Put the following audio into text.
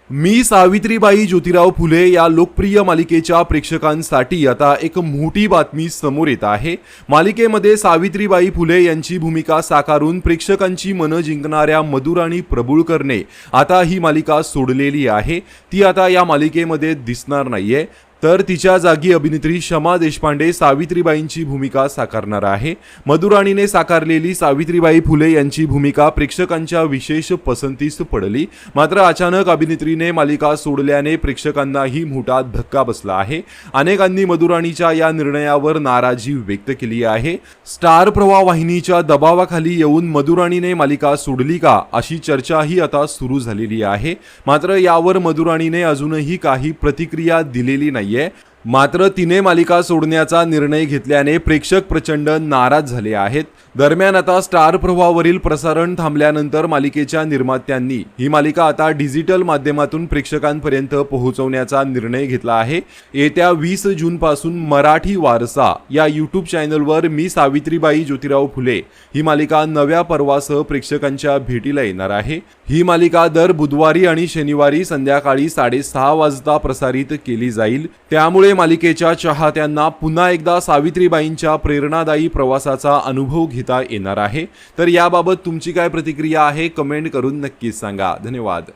मी सावित्रीबाई ज्योतिराव फुले या लोकप्रिय मालिकेच्या प्रेक्षकांसाठी आता एक मोठी बातमी समोर येत आहे। मालिकेमध्ये सावित्रीबाई फुले यांची भूमिका साकारून प्रेक्षकांची मनं जिंकणाऱ्या मधुराणी प्रभुळकरने आता ही मालिका सोडलेली आहे। ती आता या मालिकेमध्ये दिसणार नाहीये, तर तिच्या जागी अभिनेत्री शमा देशपांडे सावित्रीबाईंची भूमिका साकारणार आहे। मधुराणीने साकारलेली सावित्रीबाई फुले यांची भूमिका प्रेक्षकांच्या विशेष पसंतीस पडली, मात्र अचानक अभिनेत्रीने मालिका सोडल्याने प्रेक्षकांनाही मोठा धक्का बसला आहे। अनेकांनी मधुराणीच्या या निर्णयावर नाराजी व्यक्त केली आहे। स्टार प्रवाह वाहिनीच्या दबावाखाली येऊन मधुराणीने मालिका सोडली का अशी चर्चाही आता सुरू झालेली आहे। मात्र यावर मधुराणीने अजूनही काही प्रतिक्रिया दिलेली नाही। मात्र तिने मालिका सोडण्याचा निर्णय घेतल्याने प्रेक्षक प्रचंड नाराज झाले आहेत। दरम्यान आता स्टार प्रवाहावरील प्रसारण थांबल्यानंतर मालिकेच्या निर्मात्यांनी ही मालिका आता डिजिटल माध्यमातून प्रेक्षकांपर्यंत पोहोचवण्याचा निर्णय घेतला आहे। येत्या 20 जून पासून मराठी वारसा या YouTube चॅनलवर मी सावित्रीबाई ज्योतिराव फुले ही मालिका नव्या पर्वासह प्रेक्षकांच्या भेटीला येणार आहे। ही मालिका दर बुधवारी आणि शनिवारी संध्याकाळी 6:30 वाजता प्रसारित केली जाईल। त्यामुळे मालिकेच्या चाहत्यांना पुन्हा एकदा सावित्रीबाईंच्या प्रेरणादायी प्रवासाचा अनुभव घेता येणार आहे। तर याबाबत तुमची काय प्रतिक्रिया आहे कमेंट करून नक्कीच सांगा। धन्यवाद।